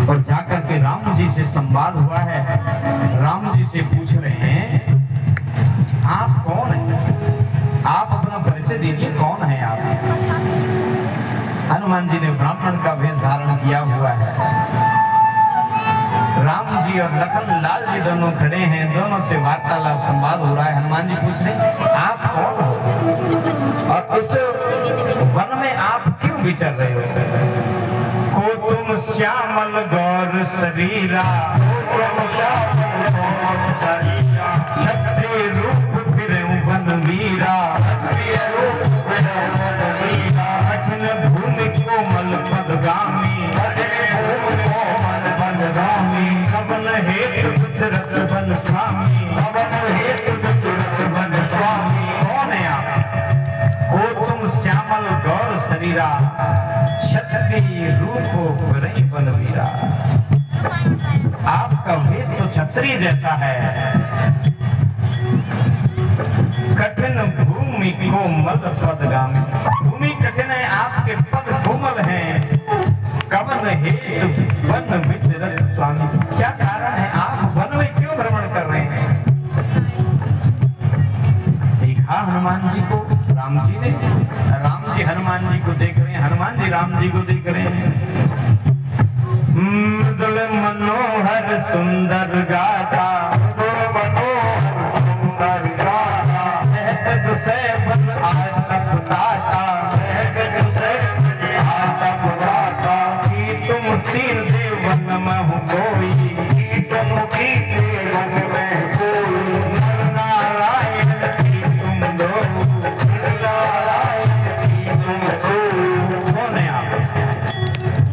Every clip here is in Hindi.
और जाकर के राम जी से संवाद हुआ है। राम जी से पूछ रहे हैं आप कौन हैं, आप अपना परिचय दीजिए, कौन है आप। हनुमान जी ने ब्राह्मण का वेश धारण किया हुआ है। राम जी और लखन लाल जी दोनों खड़े हैं, दोनों से वार्तालाप संवाद हो रहा है। हनुमान जी पूछ रहे आप कौन हो और इस वन में आप क्यों विचर रहे हो। को तुम श्यामल गौर शरीरा, क्षत्रिय रूप फिर वन वीरा, कठिन भूमि कोमल पदगामी, कवन हेतु गुजरत बन स्वामी, कौन है आप। को तुम श्यामल गौर शरीरा, क्षत्रिय रूप फिरई वन वीरा। आपका वेश तो क्षत्रिय जैसा है, कठिन भूमि कोमल पदगामी, भूमि कठिन है, आपके पद कोमल हैं। कवन हेतु वन विचरत स्वामी, क्या कारण है आप वन में क्यों भ्रमण कर रहे हैं। देखा हनुमान जी को राम जी ने, राम जी हनुमान जी को देख रहे हैं, हनुमान जी राम जी को देख रहे हैं। मृदुल मनोहर सुंदर गाथा, सुंदर गाथा, सहज सेवन आतप दाता, सहज सेवन आतप दाता, कि तुम तीन देवन महु कोई, कि तुम तीन देवन में कोई, नर नारायण की तुम दो, नर नारायण की तुम दो। कौन है आप,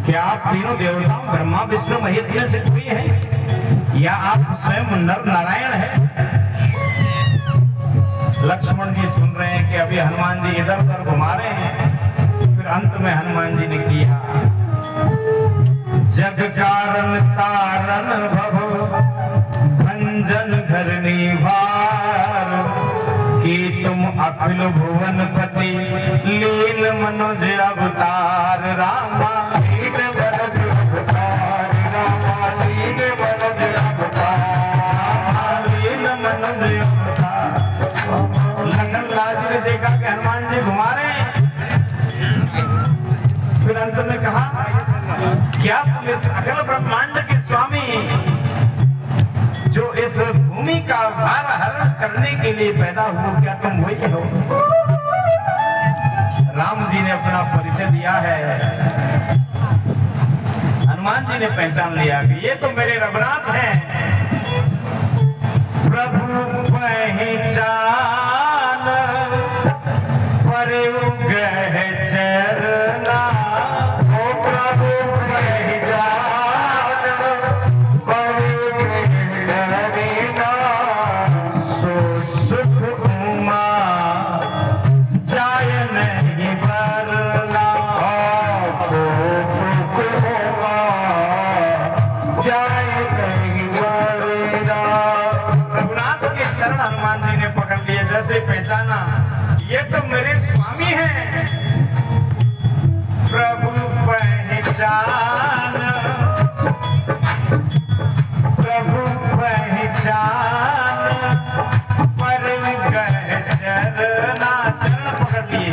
क्या आप तीनों देवताओं ब्रह्मा विष्णु महेश में से कोई है, या आप स्वयं नर नारायण है। लक्ष्मण जी सुन रहे हैं कि अभी हनुमान जी इधर उधर घुमा रहे हैं। फिर अंत में हनुमान जी ने किया, जग कारण तारण भव भंजन घर निवार, कि तुम अखिल भुवन पति लीन मनुज अवतार। रामा लीन मनुज अवतार, रामा लीन मनुज अवतार, लीन मनुज अवतार। लखन लाल जी ने देखा कि हनुमान जी घुमा रहे हैं। फिर अंत में कहा, क्या तुम इस अखिल ब्रह्मांड के स्वामी, जो इस भूमि का भार हरण करने के लिए पैदा हुए, क्या तुम वही हो। राम जी ने अपना परिचय दिया है। हनुमान जी ने पहचान लिया कि ये तो मेरे रघुनाथ हैं। प्रभु पहचान पर गह चरना, ओ प्रभु पहचान पर गहना, सो सुख उमा जाय नहीं बरना, सो सुख उमा जाय नहीं बरना। रघुनाथ के चरण हनुमान जी ने पकड़ लिए, जैसे पहचाना ये तो मेरे स्वामी हैं। प्रभु पहचान, प्रभु पहचान पर गह चरना, चरण पकड़ लिए।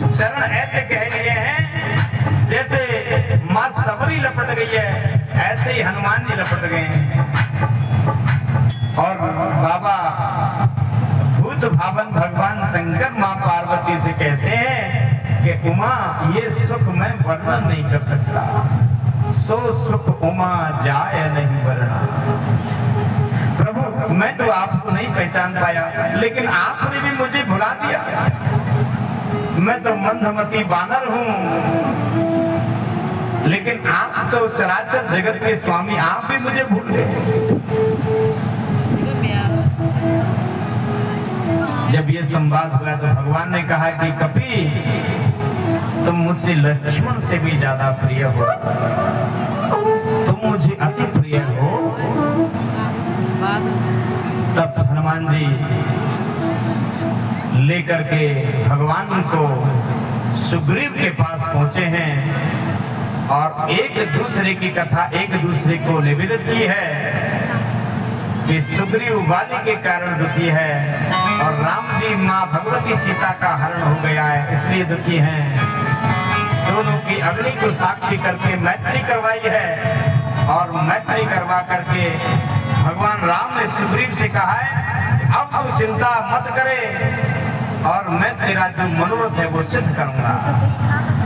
चरण ऐसे कह लिए हैं जैसे माँ सबरी लपट गई है, ऐसे ही हनुमान जी लपट गए हैं। और बाबा भूत भावन भगवान शंकर माँ पार्वती से कहते हैं कि उमा ये सुख मैं वर्णन नहीं कर सकता, सो सुख उमा जाए नहीं वर्णा। प्रभु मैं तो आपको नहीं पहचान पाया, लेकिन आपने भी मुझे भुला दिया। मैं तो मंदमती बानर हूँ, लेकिन आप तो चराचर जगत के स्वामी, आप भी मुझे भूल गए। जब ये संवाद हुआ तो भगवान ने कहा कि कपि तुम मुझसे लक्ष्मण से भी ज्यादा प्रिय हो, तुम मुझे अति प्रिय हो। तब हनुमान जी लेकर के भगवान को सुग्रीव के पास पहुंचे हैं और एक दूसरे की कथा एक दूसरे को निवेदित की है कि सुग्रीव बाली के कारण दुखी है और राम जी माँ भगवती सीता का हरण हो गया है इसलिए दुखी हैं। दोनों की अग्नि को साक्षी करके मैत्री करवाई है और मैत्री करवा करके भगवान राम ने सुग्रीव से कहा है अब तू चिंता मत करे और मैं तेरा जो मनोरथ है वो सिद्ध करूंगा।